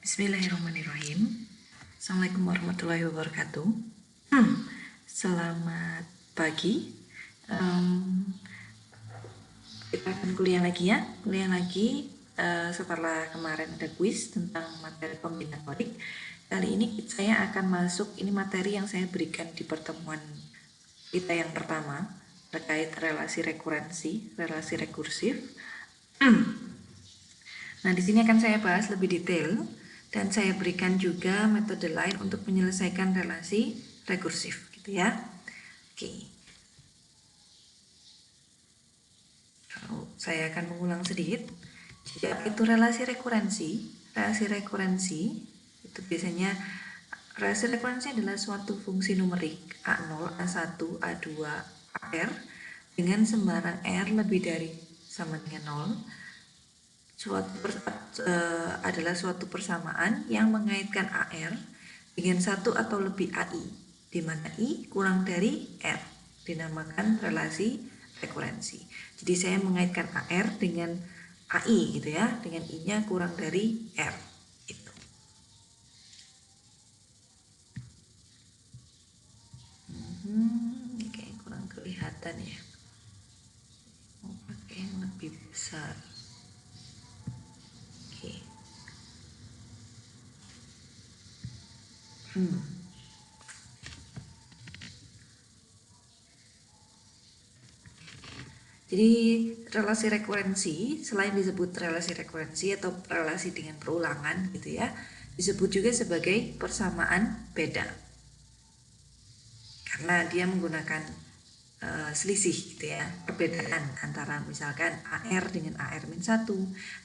Bismillahirrahmanirrahim. Assalamualaikum warahmatullahi wabarakatuh. Selamat pagi. Kita akan kuliah lagi ya. Setelah kemarin ada kuis tentang materi kombinatorik. Kali ini saya akan masuk, ini materi yang saya berikan di pertemuan kita yang pertama terkait relasi rekurensi, relasi rekursif. Nah, di sini akan saya bahas lebih detail dan saya berikan juga metode lain untuk menyelesaikan relasi rekursif, gitu ya. Oke. Saya akan mengulang sedikit. Jadi itu relasi rekurensi. Relasi rekurensi itu biasanya relasi rekurensi adalah suatu fungsi numerik A0, A1, A2, AR dengan sembarang R lebih dari sama dengan 0. Adalah suatu persamaan yang mengaitkan AR dengan satu atau lebih AI, di mana I kurang dari R, dinamakan relasi rekurensi. Jadi saya mengaitkan AR dengan AI gitu ya, dengan I-nya kurang dari R. Gitu. Ini kayak kurang kelihatan ya. Mau pakai yang lebih besar. Jadi relasi rekurensi, selain disebut relasi rekurensi atau relasi dengan perulangan gitu ya, disebut juga sebagai persamaan beda. Karena dia menggunakan selisih gitu ya, perbedaan antara misalkan AR dengan AR-1,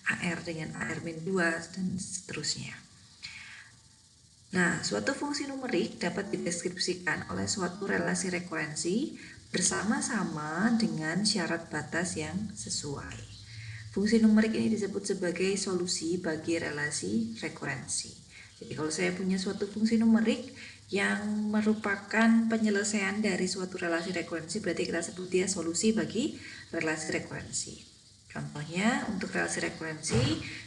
AR dengan AR-2 dan seterusnya. Nah, suatu fungsi numerik dapat dideskripsikan oleh suatu relasi rekurensi bersama-sama dengan syarat batas yang sesuai. Fungsi numerik ini disebut sebagai solusi bagi relasi rekurensi. Jadi kalau saya punya suatu fungsi numerik yang merupakan penyelesaian dari suatu relasi rekurensi, berarti kita sebut dia solusi bagi relasi rekurensi. Contohnya untuk relasi rekurensi,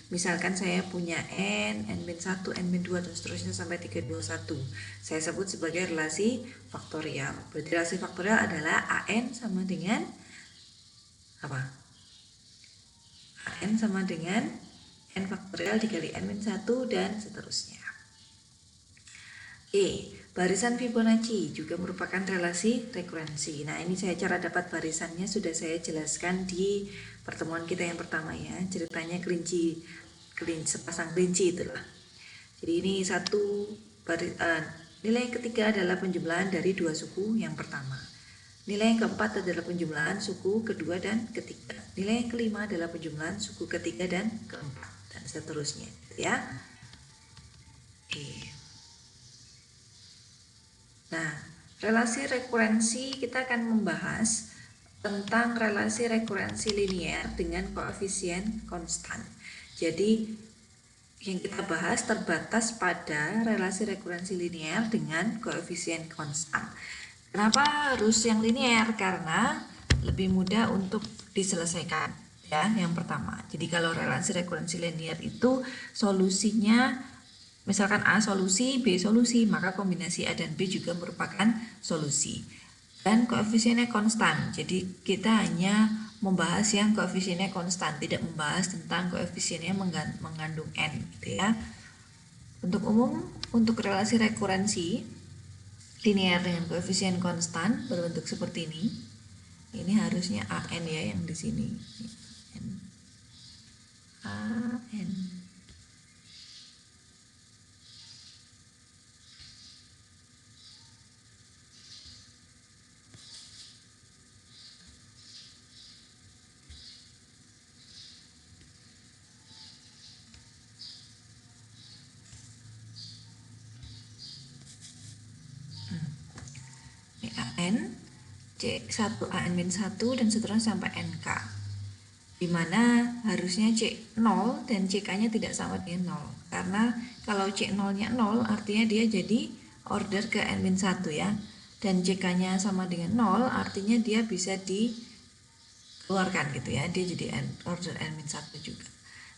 misalkan saya punya N-1, N-2 dan seterusnya sampai 321. Saya sebut sebagai relasi faktorial. Berarti relasi faktorial adalah AN sama dengan apa? AN sama dengan N faktorial dikali N-1 dan seterusnya. Barisan Fibonacci juga merupakan relasi rekurensi. Nah, ini cara dapat barisannya sudah saya jelaskan di pertemuan kita yang pertama ya. Ceritanya kelinci sepasang kelinci itulah. Jadi ini nilai yang ketiga adalah penjumlahan dari dua suku yang pertama. Nilai yang keempat adalah penjumlahan suku kedua dan ketiga. Nilai yang kelima adalah penjumlahan suku ketiga dan keempat dan seterusnya, ya. Nah, relasi rekurensi kita akan membahas tentang relasi rekurensi linear dengan koefisien konstan. Jadi yang kita bahas terbatas pada relasi rekurensi linear dengan koefisien konstan. Kenapa harus yang linear? Karena lebih mudah untuk diselesaikan ya, yang pertama. Jadi kalau relasi rekurensi linear itu solusinya misalkan A solusi, B solusi, maka kombinasi A dan B juga merupakan solusi. Dan koefisiennya konstan, jadi kita hanya membahas yang koefisiennya konstan, tidak membahas tentang koefisiennya mengandung N gitu ya. Untuk umum, untuk relasi rekurensi linear dengan koefisien konstan berbentuk seperti ini harusnya AN ya yang di sini. AN. N, C1 AN-1 dan seterusnya sampai NK, dimana harusnya C0 dan CK-nya tidak sama dengan 0, karena kalau C0-nya 0 artinya dia jadi order ke N-1 ya, dan CK-nya sama dengan 0 artinya dia bisa dikeluarkan gitu ya, dia jadi order N-1 juga.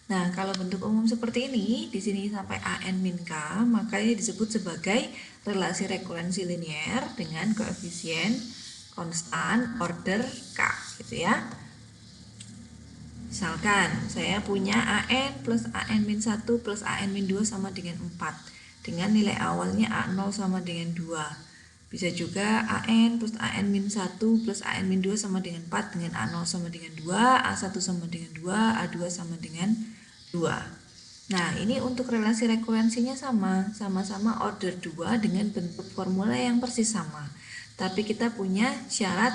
Nah, kalau bentuk umum seperti ini, di sini sampai AN min K, maka ini disebut sebagai relasi rekurensi linier dengan koefisien konstan order K, gitu ya. Misalkan saya punya AN plus AN min 1 plus AN min 2 sama dengan 4, dengan nilai awalnya A0 sama dengan 2. Bisa juga AN plus AN min 1 plus AN min 2 sama dengan 4, dengan A0 sama dengan 2, A1 sama dengan 2, A2 sama dengan 2. Nah, ini untuk relasi rekurensinya sama-sama order 2 dengan bentuk formula yang persis sama. Tapi kita punya syarat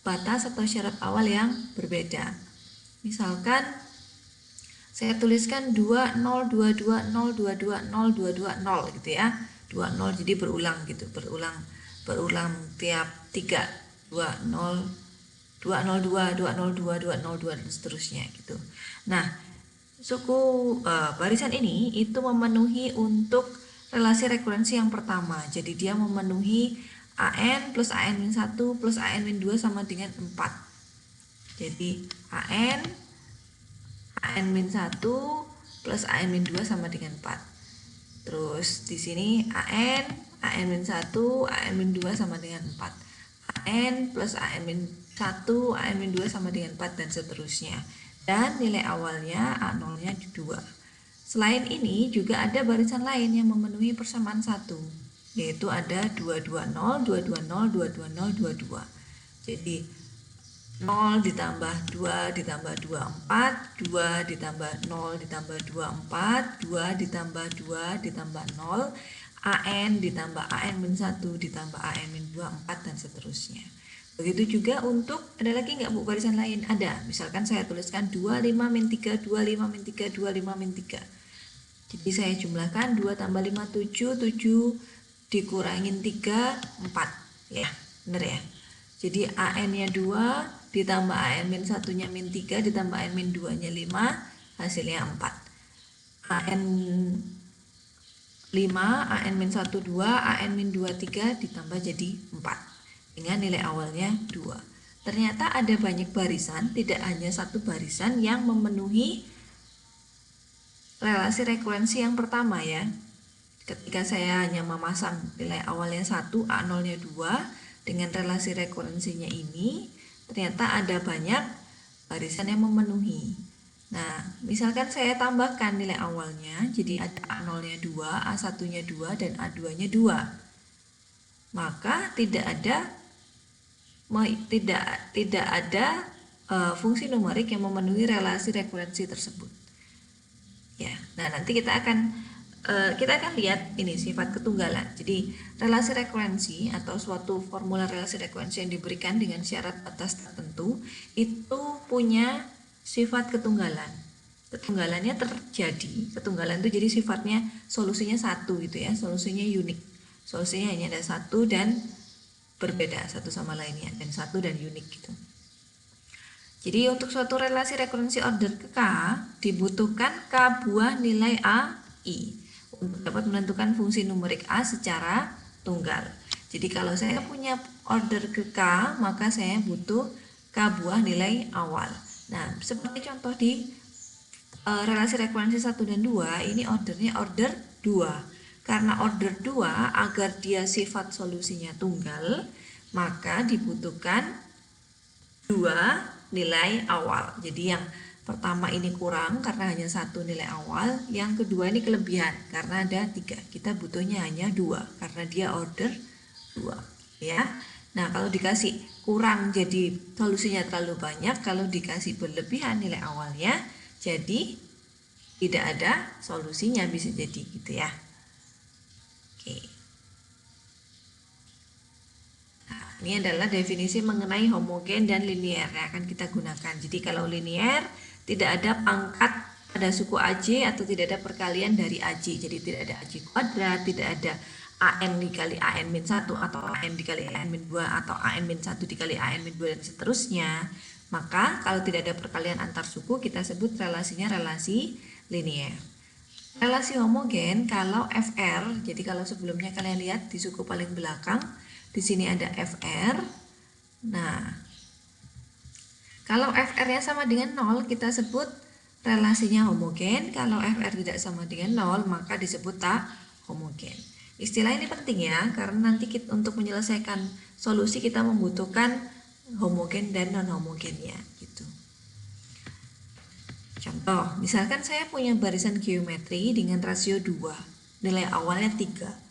batas atau syarat awal yang berbeda. Misalkan saya tuliskan 2 0 2 2 0 2 2 0 2 2 0 gitu ya. 2 0 jadi berulang gitu, berulang tiap 3, 2 0 202 202 202 dan seterusnya gitu. Nah, suku barisan ini itu memenuhi untuk relasi rekurensi yang pertama. Jadi dia memenuhi AN plus AN min 1 plus AN min 2 sama dengan 4. Jadi AN min 1 plus AN min 2 sama dengan 4. Terus di sini AN min 1, AN min 2 sama dengan 4. AN plus AN min 1, AN min 2 sama dengan 4 dan seterusnya. Dan nilai awalnya A0-nya 2. Selain ini juga ada barisan lain yang memenuhi persamaan 1, yaitu ada 220, 220, 220, 22. Jadi 0 ditambah 2 ditambah 2 4, 2 ditambah 0 ditambah 2 4, 2 ditambah 2 ditambah 0, AN ditambah AN min 1 ditambah AN min 2 4 dan seterusnya. Begitu juga untuk, ada lagi nggak Bu barisan lain? Ada, misalkan saya tuliskan 25 min 3, 25 min 3, 25 min 3. Jadi saya jumlahkan 2 tambah 5 7, 7 dikurangin 3 4. Ya, benar ya. Jadi AN-nya 2 ditambah AN min 1-nya min 3 ditambah AN min 2-nya 5, hasilnya 4. AN 5, AN min 1 2, AN min 2 3 ditambah jadi 4 dengan nilai awalnya 2. Ternyata ada banyak barisan, tidak hanya satu barisan yang memenuhi relasi rekurensi yang pertama ya. Ketika saya hanya memasang nilai awalnya 1, A0-nya 2 dengan relasi rekurensinya ini, ternyata ada banyak barisan yang memenuhi. Nah, misalkan saya tambahkan nilai awalnya, jadi ada A0-nya 2, A1-nya 2, dan A2-nya 2. Maka tidak ada fungsi numerik yang memenuhi relasi rekurensi tersebut. Ya, nah nanti kita akan lihat ini sifat ketunggalan. Jadi relasi rekurensi atau suatu formula relasi rekurensi yang diberikan dengan syarat batas tertentu itu punya sifat ketunggalan. Ketunggalannya terjadi, ketunggalan itu jadi sifatnya solusinya satu gitu ya, solusinya unik. Solusinya hanya ada satu dan berbeda satu sama lainnya, dan satu dan unik gitu. Jadi untuk suatu relasi rekurensi order ke K dibutuhkan K buah nilai AI untuk dapat menentukan fungsi numerik A secara tunggal. Jadi kalau saya punya order ke K, maka saya butuh K buah nilai awal. Nah, seperti contoh di relasi rekurensi 1 dan 2, ini ordernya order 2. Karena order 2, agar dia sifat solusinya tunggal, maka dibutuhkan 2 nilai awal. Jadi yang pertama ini kurang karena hanya 1 nilai awal, yang kedua ini kelebihan karena ada 3. Kita butuhnya hanya 2 karena dia order 2 ya. Nah, kalau dikasih kurang jadi solusinya terlalu banyak, kalau dikasih berlebihan nilai awalnya jadi tidak ada solusinya, bisa jadi gitu ya. Oke. Ini adalah definisi mengenai homogen dan linier yang akan kita gunakan. Jadi kalau linier tidak ada pangkat pada suku AJ atau tidak ada perkalian dari AJ. Jadi tidak ada AJ kuadrat, tidak ada AN dikali AN min 1 atau AN dikali AN min 2 atau AN min 1 dikali AN min 2 dan seterusnya. Maka kalau tidak ada perkalian antar suku, kita sebut relasinya relasi linier. Relasi homogen kalau FR, jadi kalau sebelumnya kalian lihat di suku paling belakang, di sini ada FR. Nah, kalau FR-nya sama dengan 0, kita sebut relasinya homogen. Kalau FR tidak sama dengan 0 maka disebut tak homogen. Istilah ini penting ya, karena nanti untuk menyelesaikan solusi kita membutuhkan homogen dan non homogennya gitu. Contoh, misalkan saya punya barisan geometri dengan rasio 2, nilai awalnya 3.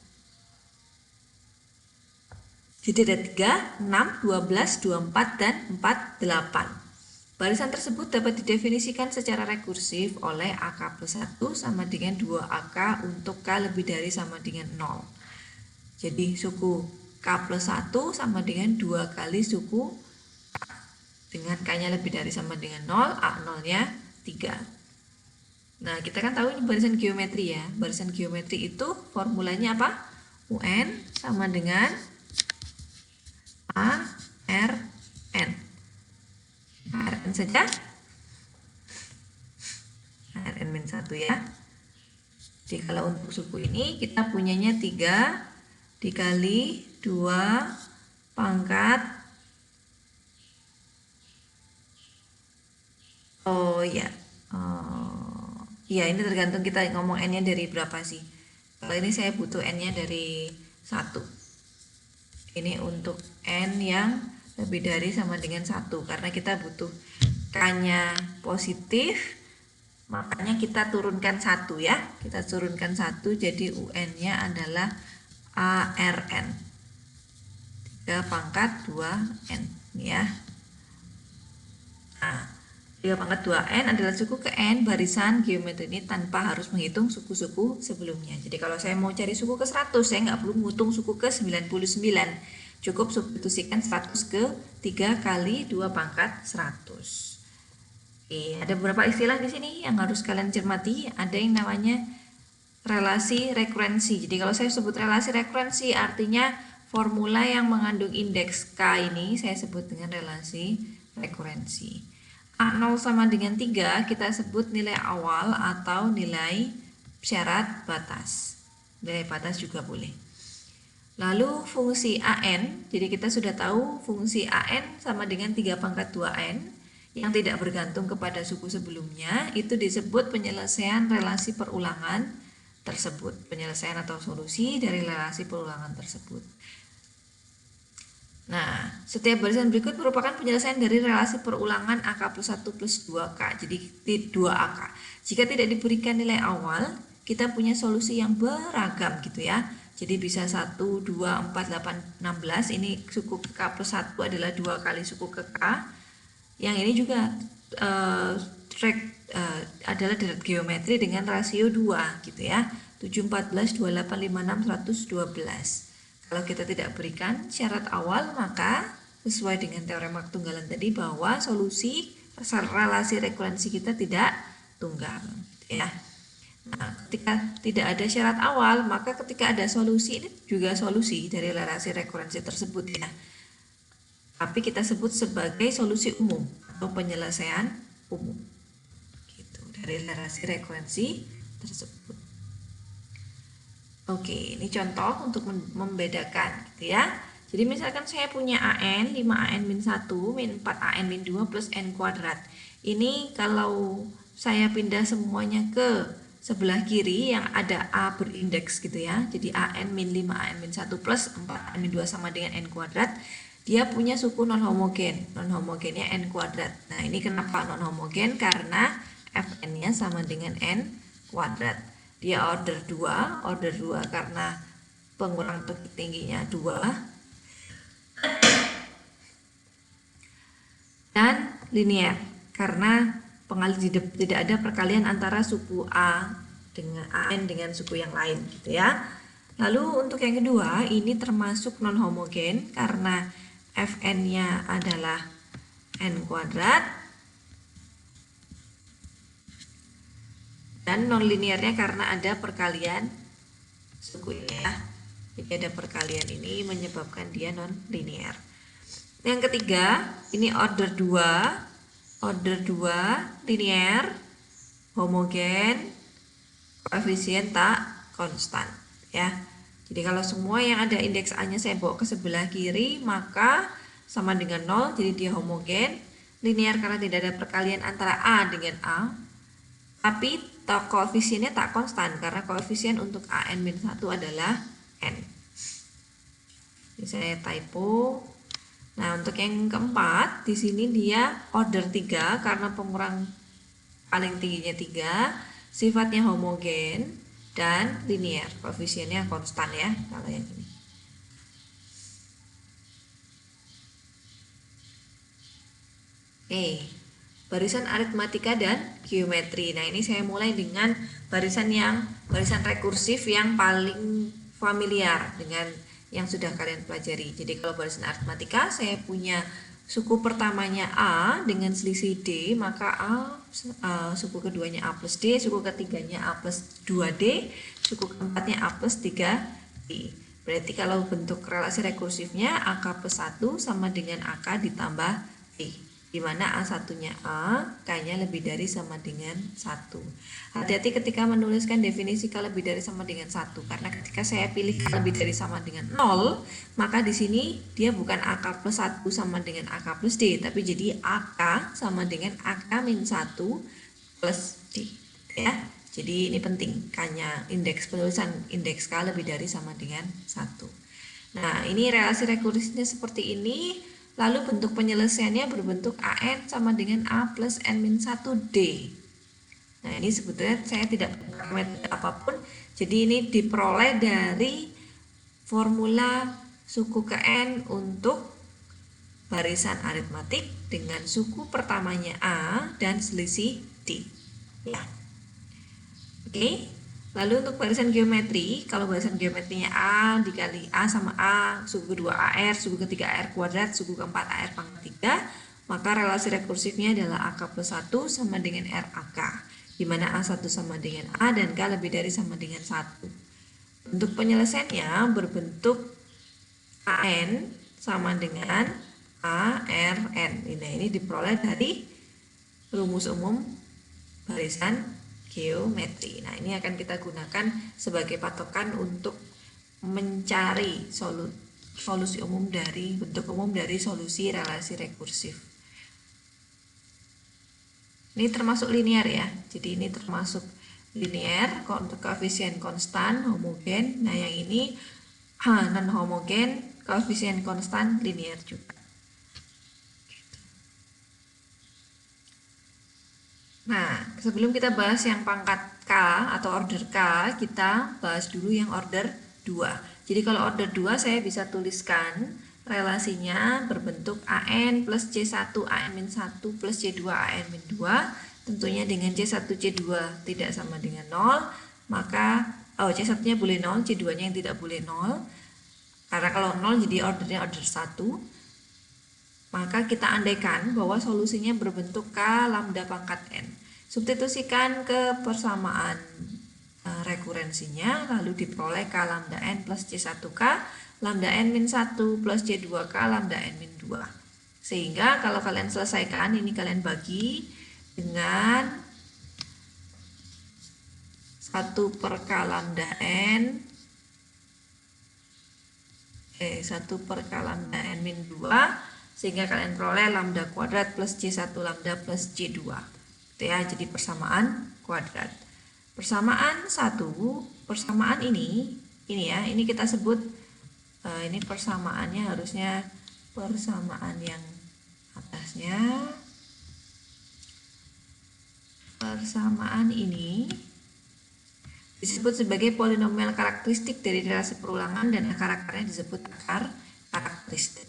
Jadi ada 3, 6, 12, 24, dan 4, 8. Barisan tersebut dapat didefinisikan secara rekursif oleh AK plus 1 sama dengan 2AK untuk K lebih dari sama dengan 0. Jadi suku K plus 1 sama dengan 2 kali suku K. Dengan K-nya lebih dari sama dengan 0, A0-nya 3. Nah, kita kan tahu ini barisan geometri ya. Barisan geometri itu formulanya apa? UN sama dengan ARN. ARN saja. ARN min 1 ya. Jadi kalau untuk suku ini kita punyanya 3 dikali 2 pangkat. Oh ya. Ya ini tergantung kita ngomong N-nya dari berapa sih. Kalau ini saya butuh N-nya dari 1. Ini untuk N yang lebih dari sama dengan 1, karena kita butuh K-nya positif, makanya kita turunkan 1 ya. Kita turunkan 1, jadi UN-nya adalah ARN 3 pangkat 2N ya. Nah, 3 pangkat 2N adalah suku ke N barisan geometri ini tanpa harus menghitung suku-suku sebelumnya. Jadi kalau saya mau cari suku ke 100, saya nggak perlu menghitung suku ke 99. Cukup substitusikan 100 ke 3 kali 2 pangkat 100. Oke, ada beberapa istilah di sini yang harus kalian cermati. Ada yang namanya relasi rekurensi. Jadi kalau saya sebut relasi rekurensi artinya formula yang mengandung indeks K ini saya sebut dengan relasi rekurensi. A0 sama dengan 3 kita sebut nilai awal atau nilai syarat batas. Nilai batas juga boleh. Lalu fungsi AN, jadi kita sudah tahu fungsi AN sama dengan 3 pangkat 2N yang tidak bergantung kepada suku sebelumnya, itu disebut penyelesaian relasi perulangan tersebut. Penyelesaian atau solusi dari relasi perulangan tersebut. Nah, setiap barisan berikut merupakan penyelesaian dari relasi perulangan AK plus 1 plus 2K, jadi 2AK. Jika tidak diberikan nilai awal, kita punya solusi yang beragam gitu ya. Jadi bisa 1, 2, 4, 8, 16, ini suku ke K plus 1 adalah 2 kali suku ke K. Yang ini juga adalah deret geometri dengan rasio 2 gitu ya. 7, 14, 28, 56, 112. Kalau kita tidak berikan syarat awal, maka sesuai dengan teorema ketunggalan tadi bahwa solusi relasi rekurensi kita tidak tunggal ya. Nah, ketika tidak ada syarat awal, maka ketika ada solusi ini juga solusi dari relasi rekurensi tersebut ya. Tapi kita sebut sebagai solusi umum atau penyelesaian umum gitu dari relasi rekurensi tersebut. Oke, ini contoh untuk membedakan gitu ya. Jadi misalkan saya punya AN 5AN min 1 min 4AN min 2 plus N kuadrat. Ini kalau saya pindah semuanya ke sebelah kiri yang ada A berindeks gitu ya. Jadi AN min 5AN min 1 plus 4AN min 2 sama dengan N kuadrat. Dia punya suku non homogen. Non homogennya N kuadrat. Nah ini kenapa non homogen? Karena Fn-nya sama dengan N kuadrat. Dia order 2 karena pengurang tingginya 2 dan linear karena tidak ada perkalian antara suku A dengan AN dengan suku yang lain gitu ya. Lalu untuk yang kedua ini termasuk non homogen karena Fn-nya adalah N kuadrat dan non-linearnya karena ada perkalian suku ya. Jadi ada perkalian ini menyebabkan dia non-linear. Yang ketiga, ini order 2 linear, homogen, koefisien tak konstan ya. Jadi kalau semua yang ada indeks A-nya saya bawa ke sebelah kiri, maka sama dengan 0, jadi dia homogen. Linear karena tidak ada perkalian antara A dengan A. Tapi koefisiennya tak konstan karena koefisien untuk AN-1 adalah N. Ini saya typo. Nah, untuk yang keempat, di sini dia order 3 karena pengurang paling tingginya 3, sifatnya homogen dan linear. Koefisiennya konstan ya kalau yang ini. Oke. Barisan aritmatika dan geometri. Nah, ini saya mulai dengan barisan rekursif yang paling familiar dengan yang sudah kalian pelajari. Jadi kalau barisan aritmatika saya punya suku pertamanya A dengan selisih D, maka suku keduanya A plus D, suku ketiganya A plus 2D, suku keempatnya A plus 3D. Berarti kalau bentuk relasi rekursifnya AK plus 1 sama dengan AK ditambah D, di mana A1-nya A, K-nya lebih dari sama dengan 1. Hati-hati ketika menuliskan definisi K lebih dari sama dengan 1, karena ketika saya pilih K lebih dari sama dengan 0, maka di sini dia bukan AK plus 1 sama dengan AK plus D, tapi jadi AK sama dengan AK min 1 plus D. Ya. Jadi ini penting, K-nya indeks penulisan indeks K lebih dari sama dengan 1. Nah, ini relasi rekursifnya seperti ini. Lalu bentuk penyelesaiannya berbentuk AN sama dengan A plus N-1D. Nah, ini sebetulnya saya tidak pakai metode apapun. Jadi ini diperoleh dari formula suku ke N untuk barisan aritmatik dengan suku pertamanya A dan selisih D. Ya. Oke. Lalu untuk barisan geometri, kalau barisan geometrinya A dikali A sama A, suku kedua AR, suku ketiga AR kuadrat, suku keempat AR pangkat 3, maka relasi rekursifnya adalah AK plus 1 sama dengan RAK, di mana A1 sama dengan A dan K lebih dari sama dengan 1. Bentuk penyelesaiannya berbentuk AN sama dengan ARN. Ini diperoleh dari rumus umum barisan geometri. Nah, ini akan kita gunakan sebagai patokan untuk mencari solusi umum dari bentuk umum dari solusi relasi rekursif. Ini termasuk linear ya. Jadi ini termasuk linear, koefisien konstan, homogen. Nah, yang ini non homogen, koefisien konstan, linear juga. Nah, sebelum kita bahas yang pangkat K atau order K, kita bahas dulu yang order 2. Jadi kalau order 2 saya bisa tuliskan relasinya berbentuk AN plus C1 AN-1 plus C2 AN-2. Tentunya dengan C1 C2 tidak sama dengan 0, maka C1-nya boleh 0, C2-nya yang tidak boleh 0. Karena kalau 0 jadi ordernya order 1. Maka kita andaikan bahwa solusinya berbentuk K lambda pangkat N. Substitusikan ke persamaan rekurensinya, lalu diperoleh K lambda N plus C1K lambda N min 1 plus C2K lambda N min 2. Sehingga kalau kalian selesaikan, ini kalian bagi dengan 1 per K lambda N 1 per K lambda N min 2, sehingga kalian peroleh lambda kuadrat plus C1 lambda plus C2. Itu ya, jadi persamaan kuadrat. Persamaan 1, persamaan ini ya, ini kita sebut ini persamaannya harusnya persamaan yang atasnya. Persamaan ini disebut sebagai polinomial karakteristik dari relasi perulangan dan akar-akarnya disebut akar karakteristik.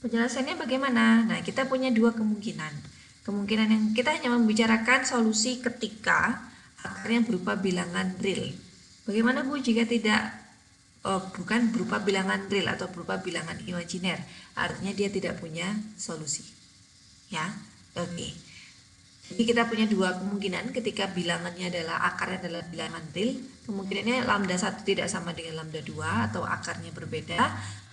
Penjelasannya bagaimana? Nah, kita punya dua kemungkinan. Kemungkinan yang kita hanya membicarakan solusi ketika akarnya berupa bilangan real. Bagaimana Bu jika tidak bukan berupa bilangan real atau berupa bilangan imajiner? Artinya dia tidak punya solusi. Ya, oke. Jadi kita punya dua kemungkinan ketika bilangannya adalah akarnya adalah bilangan real. Kemungkinannya lambda 1 tidak sama dengan lambda 2 atau akarnya berbeda,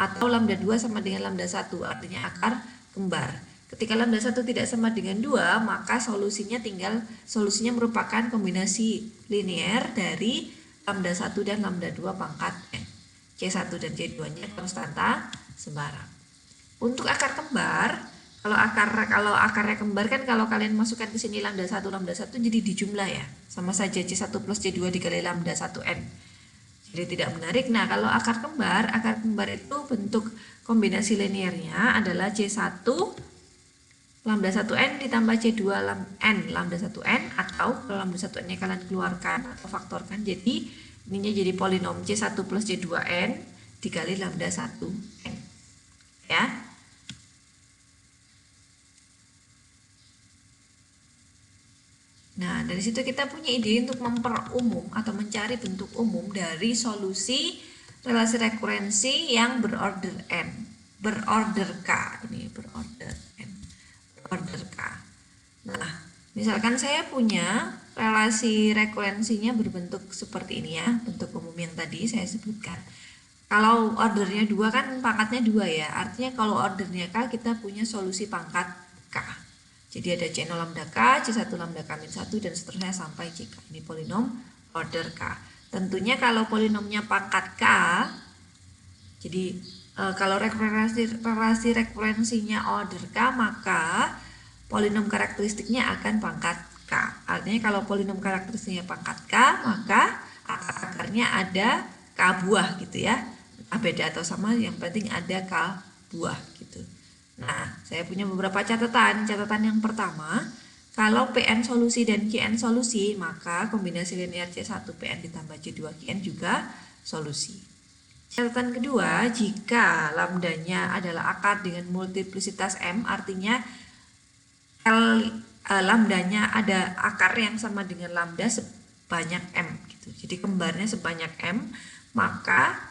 atau lambda 2 sama dengan lambda 1 artinya akar kembar. Ketika lambda 1 tidak sama dengan 2, maka solusinya merupakan kombinasi linear dari lambda 1 dan lambda 2 pangkat N. C1 dan C2-nya konstanta sembarang. Untuk akar kembar, Kalau akarnya kembar kan kalau kalian masukkan ke sini lambda 1 jadi dijumlah ya. Sama saja C1 plus C2 dikali lambda 1N. Jadi tidak menarik. Nah, kalau akar kembar itu bentuk kombinasi linearnya adalah C1 lambda 1N ditambah C2 N lambda 1N, atau kalau lambda 1N-nya kalian keluarkan atau faktorkan, jadi ininya jadi polinom C1 plus C2N dikali lambda 1N. Ya. Nah, dari situ kita punya ide untuk memperumum atau mencari bentuk umum dari solusi relasi rekurensi yang berorder n, berorder k, ini berorder n, berorder k. Nah, misalkan saya punya relasi rekurensinya berbentuk seperti ini ya, bentuk umum yang tadi saya sebutkan. Kalau ordernya 2 kan pangkatnya 2 ya, artinya kalau ordernya k kita punya solusi pangkat k. Jadi ada C0 lambda K, C1 lambda K min 1, dan seterusnya sampai CK. Ini polinom order K. Tentunya kalau polinomnya pangkat K, jadi kalau relasi rekurensinya order K, maka polinom karakteristiknya akan pangkat K. Artinya kalau polinom karakteristiknya pangkat K, maka akarnya ada K buah gitu ya. Beda atau sama, yang penting ada K buah gitu. Nah, saya punya beberapa catatan. Catatan yang pertama, kalau PN solusi dan QN solusi, maka kombinasi linear C1 PN ditambah C2 QN juga solusi. Catatan kedua, jika lambdanya adalah akar dengan multiplisitas M, artinya lambdanya ada akar yang sama dengan lambda sebanyak M gitu. Jadi kembarnya sebanyak M, maka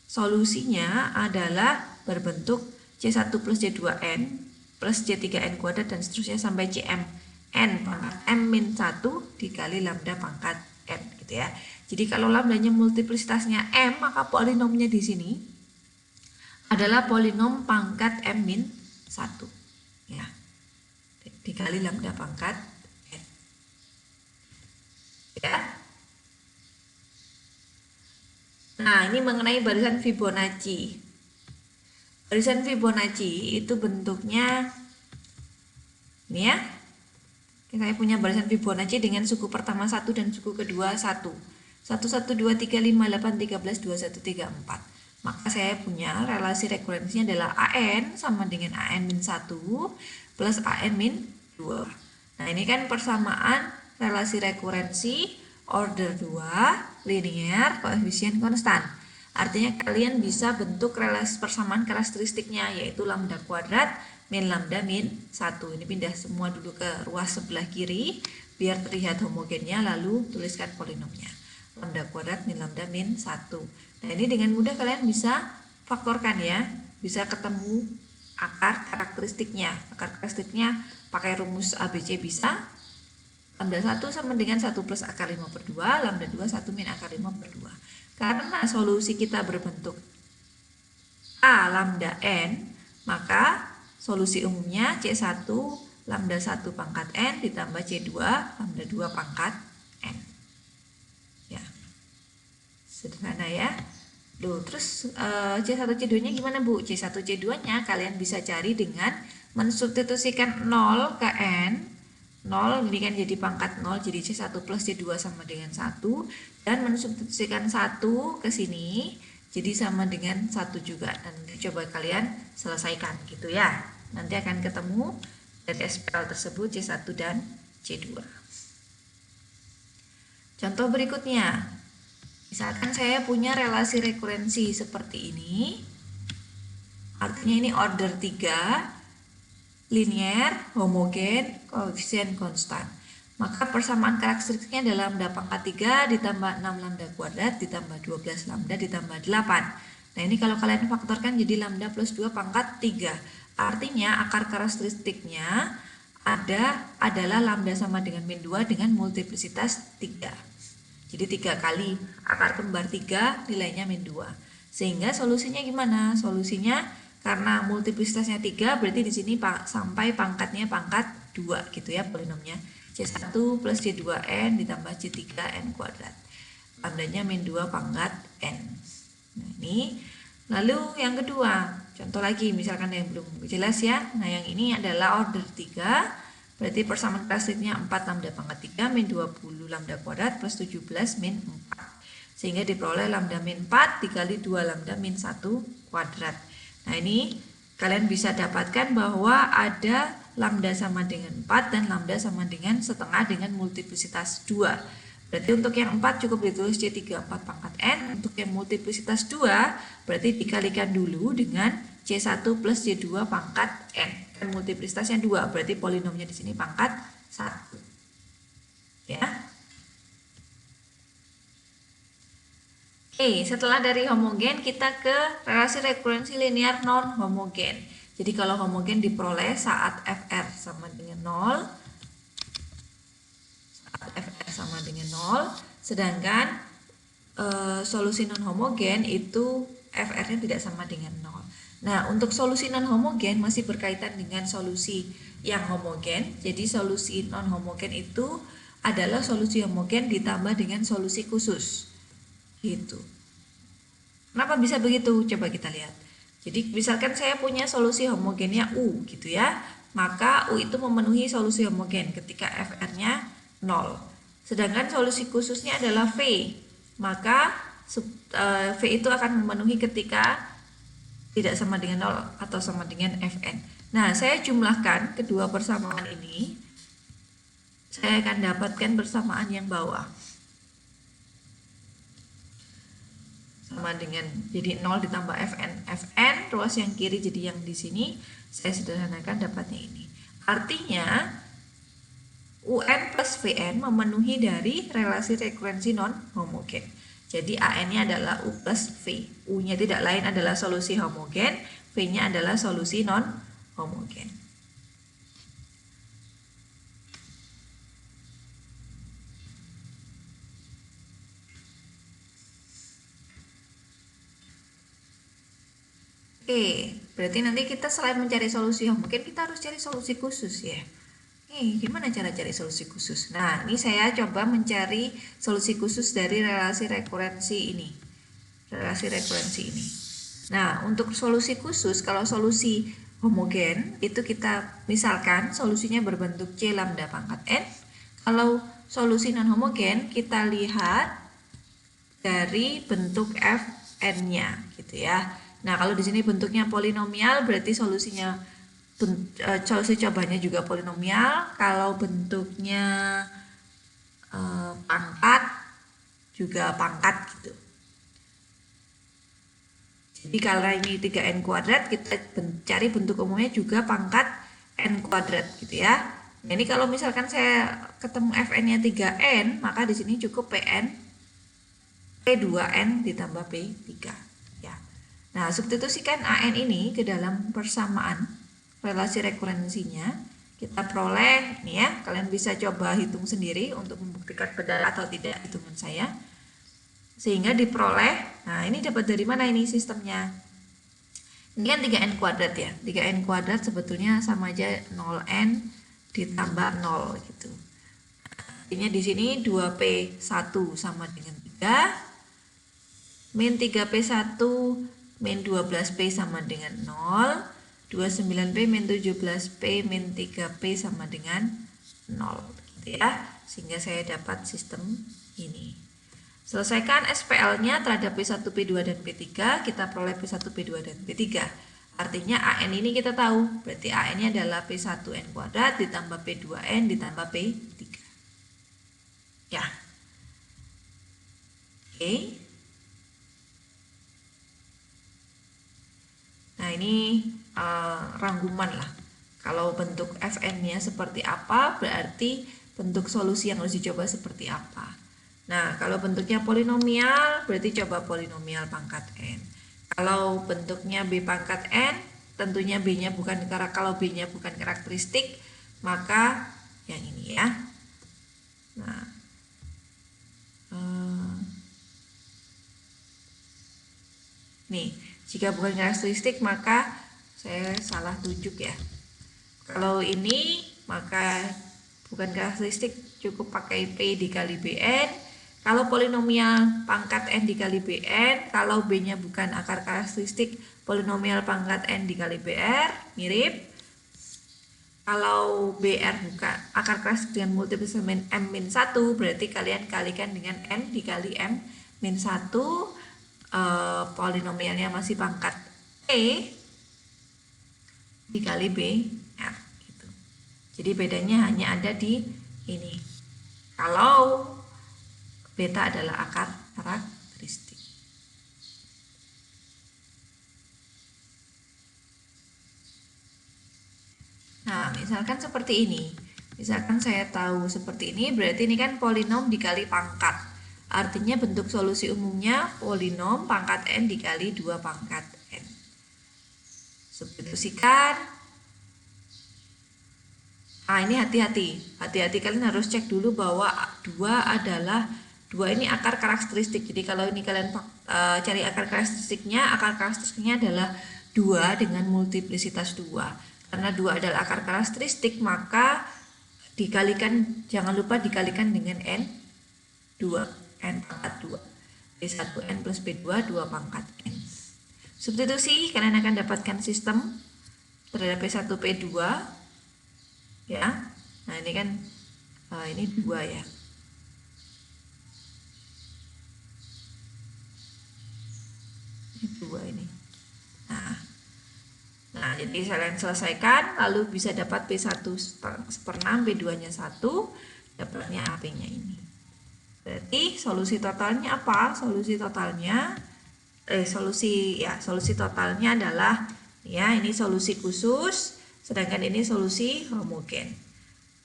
solusinya adalah berbentuk C1 plus C2N plus C3N kuadrat dan seterusnya sampai CM N pangkat M min 1 dikali lambda pangkat N gitu ya. Jadi kalau lambdanya multiplisitasnya M, maka polinomnya di sini adalah polinom pangkat M min 1 ya, dikali lambda pangkat N ya. Nah, ini mengenai barisan Fibonacci. Barisan Fibonacci itu bentuknya ini ya. Kita punya barisan Fibonacci dengan suku pertama 1 dan suku kedua 1. 1, 1, 2, 3, 5, 8, 13, 21, 3, 4. Maka saya punya relasi rekurensinya adalah AN sama dengan AN min 1 plus AN min 2. Nah, ini kan persamaan relasi rekurensi order 2 linear koefisien konstan. Artinya kalian bisa bentuk relasi persamaan karakteristiknya, yaitu lambda kuadrat min lambda min 1. Ini pindah semua dulu ke ruas sebelah kiri biar terlihat homogennya, lalu tuliskan polinomnya. Lambda kuadrat min lambda min 1. Nah, ini dengan mudah kalian bisa faktorkan ya. Bisa ketemu akar karakteristiknya. Akar karakteristiknya pakai rumus ABC bisa. Lambda 1 sama dengan 1 plus akar 5 per 2, lambda 2 1 min akar 5 per 2. Karena solusi kita berbentuk A lambda N, maka solusi umumnya C1 lambda 1 pangkat N ditambah C2 lambda 2 pangkat N. Ya. Sederhana ya. Loh, terus C1 C2-nya gimana Bu? C1 C2-nya kalian bisa cari dengan mensubstitusikan 0 ke N. 0 ini kan jadi pangkat 0, jadi C1 plus C2 sama dengan 1, dan mensubstitusikan 1 ke sini jadi sama dengan 1 juga. Dan coba kalian selesaikan gitu ya, nanti akan ketemu dari SPL tersebut C1 dan C2. Contoh berikutnya, misalkan saya punya relasi rekurensi seperti ini, artinya ini order 3 linear, homogen, koefisien konstan. Maka persamaan karakteristiknya adalah lambda pangkat 3 ditambah 6 lambda kuadrat ditambah 12 lambda ditambah 8. Nah, ini kalau kalian faktorkan jadi lambda plus 2 pangkat 3. Artinya akar karakteristiknya adalah lambda sama dengan min 2 dengan multiplisitas 3. Jadi 3 kali akar kembar 3 nilainya min 2. Sehingga solusinya gimana? Solusinya karena multiplisitasnya 3, berarti di sini sampai pangkatnya pangkat 2 gitu ya polinomnya. C1 plus C2N ditambah C3N kuadrat. Lambdanya min 2 pangkat N. Nah, ini. Lalu yang kedua, contoh lagi, misalkan yang belum jelas ya. Nah, yang ini adalah order 3, berarti persamaan karakteristiknya 4 lambda pangkat 3 min 20 lambda kuadrat plus 17 min 4. Sehingga diperoleh lambda min 4 dikali 2 lambda min 1 kuadrat. Nah, ini kalian bisa dapatkan bahwa ada lambda sama dengan 4 dan lambda sama dengan setengah dengan multiplisitas 2. Berarti untuk yang 4 cukup ditulis C34 pangkat N. Untuk yang multiplisitas 2 berarti dikalikan dulu dengan C1 plus C2 pangkat N. Dan multiplisitasnya 2, berarti polinomnya di sini pangkat 1. Ya. Oke, setelah dari homogen kita ke relasi rekurensi linear non homogen. Jadi kalau homogen diperoleh saat FR sama dengan 0, saat FR sama dengan 0, sedangkan solusi non homogen itu FR-nya tidak sama dengan 0. Nah, untuk solusi non homogen masih berkaitan dengan solusi yang homogen. Jadi solusi non homogen itu adalah solusi homogen ditambah dengan solusi khusus. Gitu. Kenapa bisa begitu? Coba kita lihat. Jadi misalkan saya punya solusi homogennya U gitu ya. Maka U itu memenuhi solusi homogen ketika FR-nya 0. Sedangkan solusi khususnya adalah V. Maka V itu akan memenuhi ketika tidak sama dengan 0 atau sama dengan Fn. Nah, saya jumlahkan kedua persamaan ini. Saya akan dapatkan persamaan yang bawah. Sama dengan jadi 0 ditambah Fn, ruas yang kiri jadi yang di sini, saya sederhanakan dapatnya ini. Artinya UN plus Vn memenuhi dari relasi rekurensi non homogen. Jadi AN-nya adalah U plus V. U-nya tidak lain adalah solusi homogen, V-nya adalah solusi non homogen. Oke, berarti nanti kita selain mencari solusi homogen, kita harus cari solusi khusus ya. Gimana cara cari solusi khusus? Nah, ini saya coba mencari solusi khusus dari relasi rekurensi ini. Relasi rekurensi ini. Nah, untuk solusi khusus, kalau solusi homogen, itu kita misalkan solusinya berbentuk C lambda pangkat N. Kalau solusi non homogen, kita lihat dari bentuk Fn-nya gitu ya. Nah, kalau di sini bentuknya polinomial berarti solusinya solusi cobanya juga polinomial. Kalau bentuknya pangkat juga pangkat gitu. Jadi kalau ini 3n kuadrat, kita cari bentuk umumnya juga pangkat n kuadrat gitu ya. Nah, ini kalau misalkan saya ketemu Fn-nya 3n, maka di sini cukup Pn P2n ditambah P3. Nah, substitusikan AN ini ke dalam persamaan relasi rekurensinya. Kita peroleh, nih ya, kalian bisa coba hitung sendiri untuk membuktikan benar atau tidak hitungan saya. Sehingga diperoleh, nah ini dapat dari mana ini sistemnya? Ini kan 3n kuadrat ya. 3n kuadrat sebetulnya sama aja 0n ditambah 0 gitu. Artinya di sini 2p1 sama dengan 3, min 3p1 min 12p sama dengan 0, 29p min 17p min 3p sama dengan 0 gitu ya. Sehingga saya dapat sistem ini. Selesaikan SPL-nya terhadap P1, P2 dan P3, kita peroleh P1, P2 dan P3. Artinya AN ini kita tahu, berarti AN-nya adalah P1n kuadrat ditambah P2n ditambah P3. Ya. Oke. Nah, ini rangkuman lah. Kalau bentuk Fn-nya seperti apa, berarti bentuk solusi yang harus dicoba seperti apa. Nah, kalau bentuknya polinomial, berarti coba polinomial pangkat n. Kalau bentuknya B pangkat n, tentunya B-nya bukan kalau B-nya bukan karakteristik, maka yang ini ya. Nah, nih, jika bukan karakteristik maka saya salah tunjuk ya. Kalau ini maka bukan karakteristik, cukup pakai P dikali Bn. Kalau polinomial pangkat n dikali Bn, kalau B-nya bukan akar karakteristik polinomial pangkat n dikali BR, mirip. Kalau BR bukan akar keras dengan multiplikasi M-1, berarti kalian kalikan dengan N dikali M-1, polinomialnya masih pangkat E dikali BR gitu. Jadi bedanya hanya ada di ini. Kalau beta adalah akar karakteristik. Nah, misalkan seperti ini. Misalkan saya tahu seperti ini, berarti ini kan polinom dikali pangkat. Artinya bentuk solusi umumnya polinom pangkat n dikali 2 pangkat n. Substitusikan. Nah, ini hati-hati. Hati-hati, kalian harus cek dulu bahwa 2 adalah 2 ini akar karakteristik. Jadi kalau ini kalian cari akar karakteristiknya adalah 2 dengan multiplisitas 2. Karena 2 adalah akar karakteristik, maka dikalikan, jangan lupa dikalikan dengan n 2, n pangkat 2. B1n plus B2, 2 pangkat n. Substitusi, kalian akan dapatkan sistem terhadap P1, P2. Ya, nah ini kan, ini 2 ya. Ini 2 ini. Nah, jadi kalian selesaikan, lalu bisa dapat P1 seper6, B2-nya 1, dapatnya AP-nya ini. Berarti solusi totalnya apa? Solusi totalnya adalah ya, ini solusi khusus, sedangkan ini solusi homogen.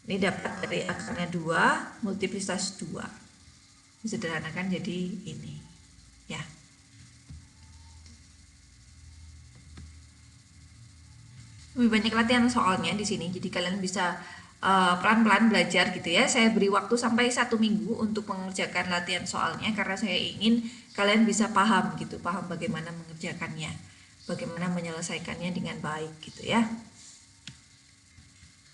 Ini dapat dari akarnya 2, multiplisitas 2. Disederhanakan jadi ini. Ya. Lebih banyak latihan soalnya di sini, jadi kalian bisa pelan-pelan belajar gitu ya. Saya beri waktu sampai 1 minggu untuk mengerjakan latihan soalnya, karena saya ingin kalian bisa paham gitu, paham bagaimana mengerjakannya, bagaimana menyelesaikannya dengan baik gitu ya.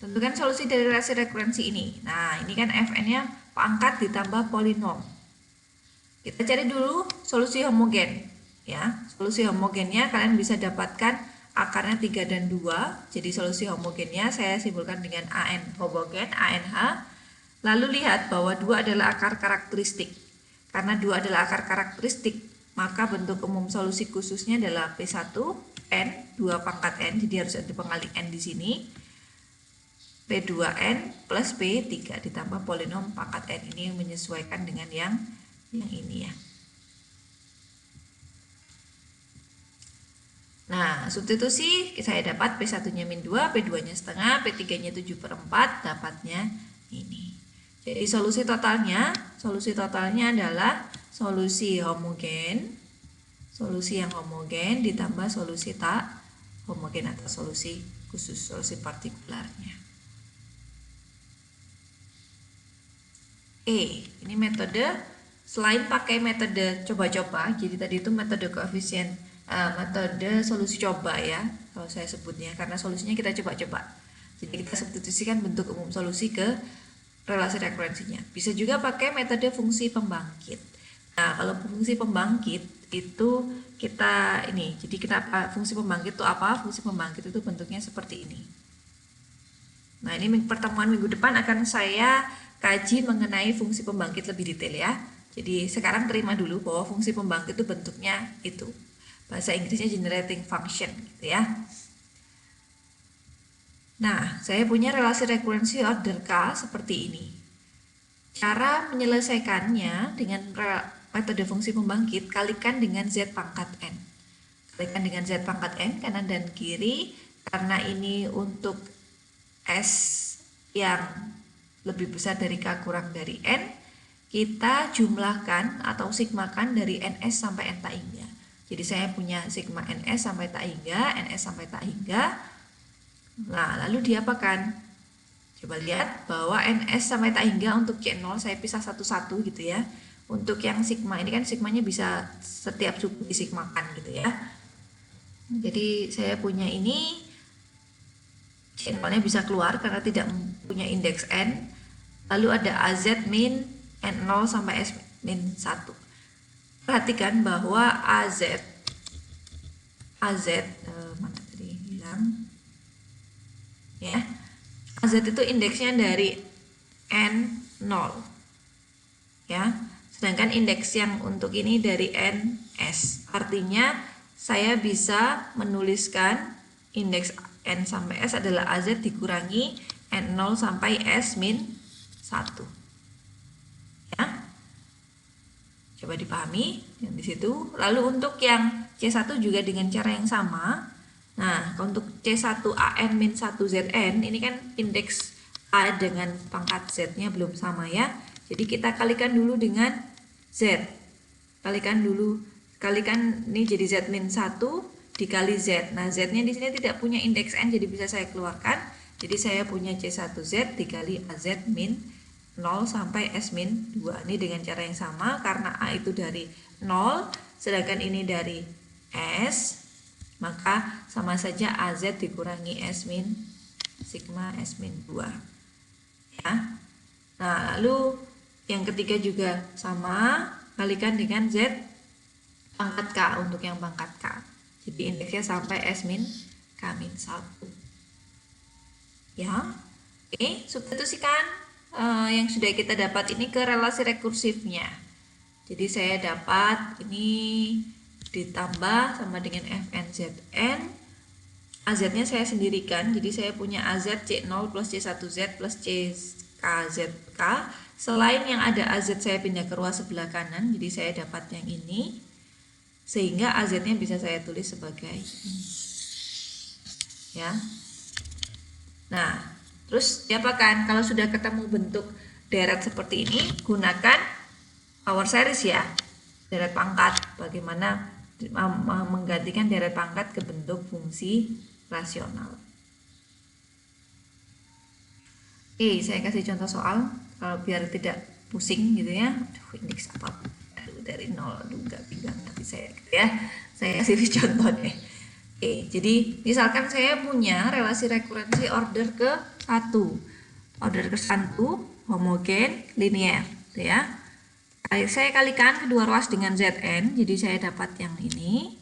Tentukan solusi dari relasi rekurensi ini. Nah, ini kan Fn-nya pangkat ditambah polinom. Kita cari dulu solusi homogen ya. Solusi homogennya kalian bisa dapatkan akarnya 3 dan 2, jadi solusi homogennya saya simpulkan dengan AN homogen, ANH. Lalu lihat bahwa 2 adalah akar karakteristik. Karena 2 adalah akar karakteristik, maka bentuk umum solusi khususnya adalah P1 N 2 pangkat N, jadi harus ada pengalik N di sini. P2N plus P3 ditambah polinom pangkat N, ini menyesuaikan dengan yang ini ya. Nah, substitusi saya dapat P1-nya min 2, P2-nya setengah, P3-nya 7/4, dapatnya ini. Jadi solusi totalnya adalah solusi homogen, solusi yang homogen ditambah solusi tak homogen atau solusi khusus, solusi partikularnya. Ini metode, selain pakai metode coba-coba, jadi tadi itu metode koefisien, metode solusi coba ya, kalau saya sebutnya, karena solusinya kita coba-coba. Jadi kita substitusikan bentuk umum solusi ke relasi rekurensinya. Bisa juga pakai metode fungsi pembangkit. Nah, kalau fungsi pembangkit itu kita ini, jadi kita fungsi pembangkit itu apa? Fungsi pembangkit itu bentuknya seperti ini. Nah, ini pertemuan minggu depan akan saya kaji mengenai fungsi pembangkit lebih detail ya. Jadi sekarang terima dulu bahwa fungsi pembangkit itu bentuknya itu. Bahasa Inggrisnya generating function gitu ya. Nah, saya punya relasi rekurensi order K seperti ini. Cara menyelesaikannya dengan metode fungsi pembangkit, kalikan dengan Z pangkat N. Kalikan dengan Z pangkat N kanan dan kiri, karena ini untuk S yang lebih besar dari K kurang dari N, kita jumlahkan atau sigmakan dari NS sampai N tak hingga. Jadi saya punya sigma NS sampai tak hingga, NS sampai tak hingga. Nah, lalu diapakan? Coba lihat bahwa NS sampai tak hingga untuk C0 saya pisah satu-satu gitu ya. Untuk yang sigma ini kan sigmanya bisa setiap suku disigmakan gitu ya. Jadi saya punya ini C0-nya bisa keluar karena tidak punya indeks N. Lalu ada AZ min N0 sampai S min 1. Perhatikan bahwa AZ AZ, mana tadi bilang ya, AZ itu indeksnya dari N0 ya, sedangkan indeks yang untuk ini dari NS. Artinya saya bisa menuliskan indeks N sampai S adalah AZ dikurangi N0 sampai S min 1 ya. Coba dipahami yang di situ. Lalu untuk yang C1 juga dengan cara yang sama. Nah, untuk C1AN-1ZN ini kan indeks A dengan pangkat Z-nya belum sama ya. Jadi kita kalikan dulu dengan Z. Kalikan ini jadi Z-1 dikali Z. Nah, Z-nya di sini tidak punya indeks N, jadi bisa saya keluarkan. Jadi saya punya C1Z dikali AZ min 0 sampai S min 2. Ini dengan cara yang sama, karena A itu dari 0, sedangkan ini dari S, maka sama saja AZ dikurangi S min sigma S min 2 ya. Nah, lalu yang ketiga juga sama, kalikan dengan Z pangkat K untuk yang pangkat K. Jadi indeksnya sampai S min K min 1 ya. Oke, substitusikan yang sudah kita dapat ini ke relasi rekursifnya. Jadi saya dapat ini ditambah sama dengan FNZN. AZ-nya saya sendirikan, jadi saya punya AZ C0 plus C1Z plus CKZK. Selain yang ada AZ saya pindah ke ruas sebelah kanan, jadi saya dapat yang ini. Sehingga AZ-nya bisa saya tulis sebagai ini. Ya. Nah, terus diapakan? Kalau sudah ketemu bentuk deret seperti ini, gunakan power series ya. Deret pangkat, bagaimana menggantikan deret pangkat ke bentuk fungsi rasional. Oke, saya kasih contoh soal biar tidak pusing gitu ya. Aduh, indeks apa? Aduh, dari 0, aduh nggak pegang nanti saya gitu ya. Saya kasih contoh deh. Oke, jadi misalkan saya punya relasi rekurensi order ke 1. Order ke 1 homogen linear gitu ya. Saya kalikan kedua ruas dengan Zn, jadi saya dapat yang ini.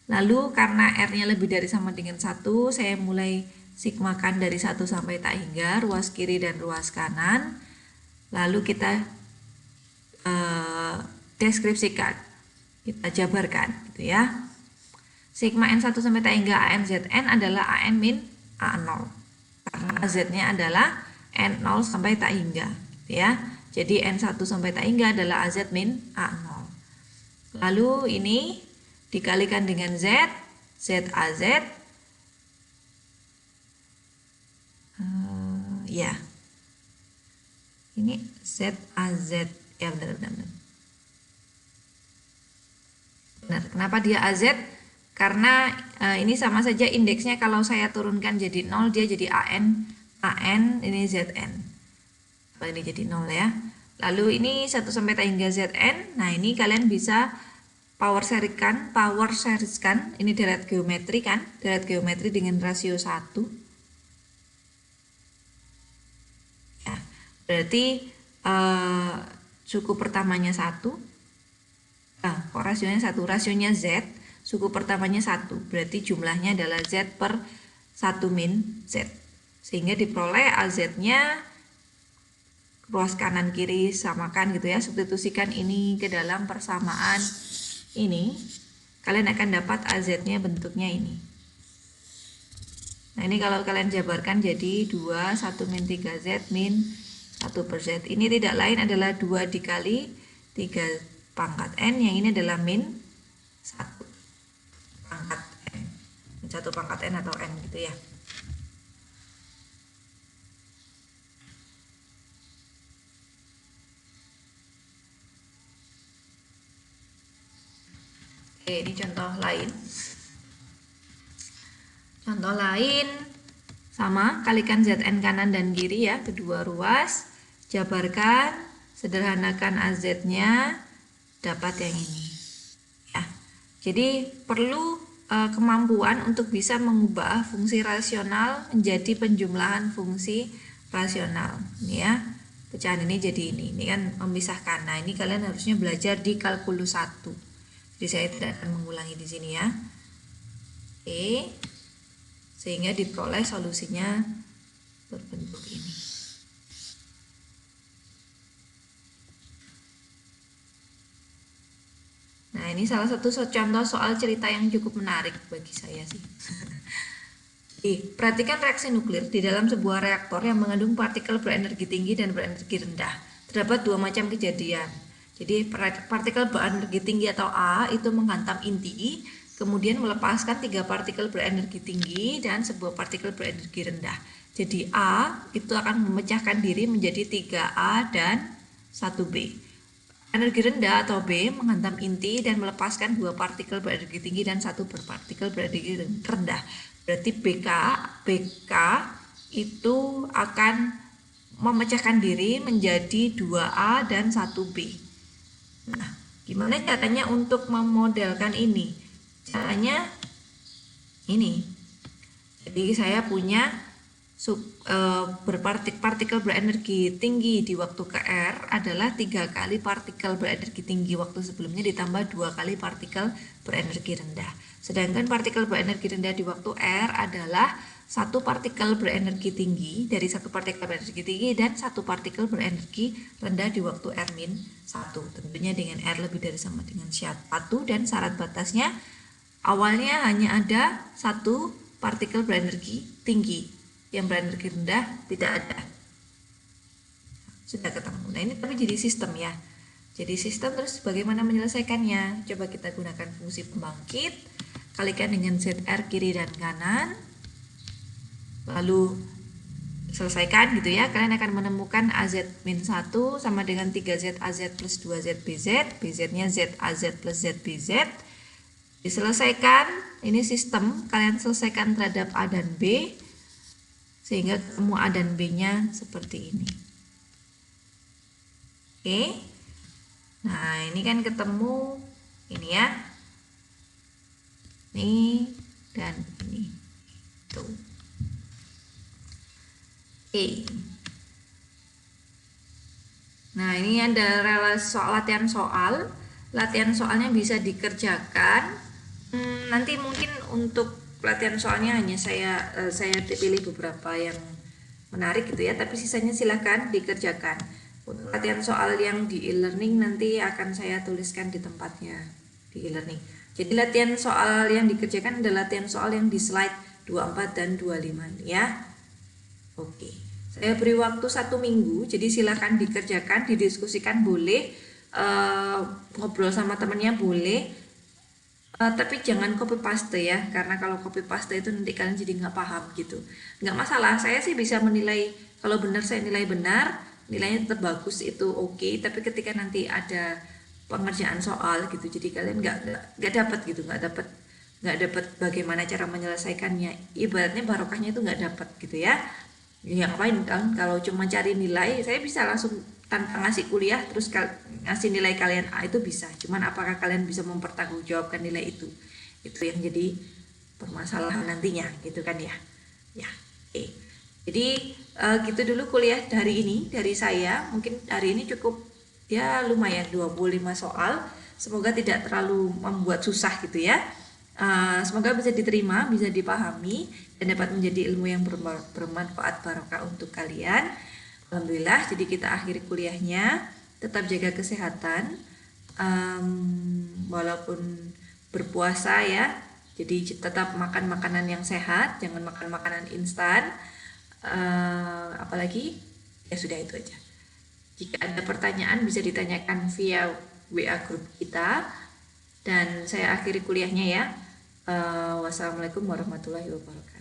Lalu karena R-nya lebih dari sama dengan 1, saya mulai sigmakan dari 1 sampai tak hingga, ruas kiri dan ruas kanan. Lalu kita deskripsikan, kita jabarkan gitu ya. Sigma N1 sampai tak hingga ANZN adalah AN min A0. Karena AZ-nya adalah N0 sampai tak hingga gitu ya. Jadi N1 sampai tak hingga adalah AZ min A0. Lalu ini dikalikan dengan Z, ZAZ. Ya. Ini ZAZ. Ya benar. Benar. Kenapa dia AZ? Karena ini sama saja indeksnya, kalau saya turunkan jadi 0 dia jadi AN ini ZN. Kalau ini jadi 0 ya. Lalu ini 1 sampai tak hingga ZN. Nah, ini kalian bisa power serieskan. Ini deret geometri kan? Deret geometri dengan rasio 1. Ya, berarti suku pertamanya 1. Kok rasionya 1? Rasionya Z. Suku pertamanya 1, berarti jumlahnya adalah Z per 1 min Z. Sehingga diperoleh AZ-nya ruas kanan kiri samakan gitu ya. Substitusikan ini ke dalam persamaan ini. Kalian akan dapat AZ-nya bentuknya ini. Nah, ini kalau kalian jabarkan jadi 2, 1 min 3Z min 1 per Z. Ini tidak lain adalah 2 dikali 3 pangkat N, yang ini adalah min 1 pangkat N, 1 pangkat N atau N gitu ya. Oke, ini contoh lain. Contoh lain sama, kalikan Zn kanan dan kiri ya, kedua ruas, jabarkan, sederhanakan AZ-nya, dapat yang ini. Jadi perlu kemampuan untuk bisa mengubah fungsi rasional menjadi penjumlahan fungsi rasional. Ini ya, pecahan ini jadi ini kan memisahkan. Nah, ini kalian harusnya belajar di kalkulus 1. Jadi saya tidak akan mengulangi di sini ya. Oke, sehingga diperoleh solusinya berbentuk ini. Nah, ini salah satu contoh soal cerita yang cukup menarik bagi saya sih. Perhatikan reaksi nuklir di dalam sebuah reaktor yang mengandung partikel berenergi tinggi dan berenergi rendah. Terdapat dua macam kejadian. Jadi partikel berenergi tinggi atau A itu menghantam inti, kemudian melepaskan 3 partikel berenergi tinggi dan sebuah partikel berenergi rendah. Jadi A itu akan memecahkan diri menjadi 3A dan 1B. Energi rendah atau B menghantam inti dan melepaskan 2 partikel berenergi tinggi dan 1 partikel berenergi rendah. Berarti BK itu akan memecahkan diri menjadi 2A dan 1B. Nah, gimana caranya untuk memodelkan ini? Caranya ini. Jadi saya punya partikel berenergi tinggi di waktu ke R adalah 3 kali partikel berenergi tinggi waktu sebelumnya ditambah 2 kali partikel berenergi rendah. Sedangkan partikel berenergi rendah di waktu R adalah 1 partikel berenergi tinggi dari 1 partikel berenergi tinggi dan 1 partikel berenergi rendah di waktu R-1. Tentunya dengan R lebih dari sama dengan 1 dan syarat batasnya awalnya hanya ada 1 partikel berenergi tinggi. Yang berenergi rendah tidak ada. Sudah ketemu. Nah, ini tapi jadi sistem ya. Jadi sistem, terus bagaimana menyelesaikannya? Coba kita gunakan fungsi pembangkit, kalikan dengan ZR kiri dan kanan, lalu selesaikan gitu ya. Kalian akan menemukan AZ-1 sama dengan 3ZAZ plus 2ZBZ, BZ-nya ZAZ plus ZBZ. Diselesaikan, ini sistem, kalian selesaikan terhadap A dan B, sehingga ketemu A dan B-nya seperti ini. Oke. Nah, ini kan ketemu ini ya. Ini dan ini. Tuh. Oke. Nah, ini ada latihan soal. Latihan soalnya bisa dikerjakan. Nanti mungkin untuk latihan soalnya hanya saya pilih beberapa yang menarik gitu ya, tapi sisanya silahkan dikerjakan. Untuk latihan soal yang di e-learning nanti akan saya tuliskan di tempatnya di e-learning. Jadi latihan soal yang dikerjakan adalah latihan soal yang di slide 24 dan 25 ya. Oke, saya beri waktu 1 minggu, jadi silahkan dikerjakan, didiskusikan boleh, ngobrol sama temannya boleh. Tapi jangan copy paste ya, karena kalau copy paste itu nanti kalian jadi nggak paham gitu. Nggak masalah, saya sih bisa menilai, kalau benar saya nilai benar, nilainya tetap bagus itu oke. Tapi ketika nanti ada pengerjaan soal gitu, jadi kalian nggak dapat gitu, nggak dapat bagaimana cara menyelesaikannya. Ibaratnya barokahnya itu nggak dapat gitu ya. Ya ngapain kan? Kalau cuma cari nilai, saya bisa langsung tanpa ngasih kuliah terus ngasih nilai kalian A itu bisa, cuman apakah kalian bisa mempertanggungjawabkan nilai itu yang jadi permasalahan nantinya gitu kan ya. Oke. Jadi gitu dulu kuliah hari ini dari saya. Mungkin hari ini cukup ya lumayan 25 soal, semoga tidak terlalu membuat susah gitu ya. Semoga bisa diterima, bisa dipahami dan dapat menjadi ilmu yang bermanfaat barokah untuk kalian. Alhamdulillah, jadi kita akhiri kuliahnya. Tetap jaga kesehatan, walaupun berpuasa ya. Jadi tetap makan makanan yang sehat, jangan makan makanan instan. Apalagi ya sudah itu aja. Jika ada pertanyaan bisa ditanyakan via WA grup kita. Dan saya akhiri kuliahnya ya. Wassalamualaikum warahmatullahi wabarakatuh.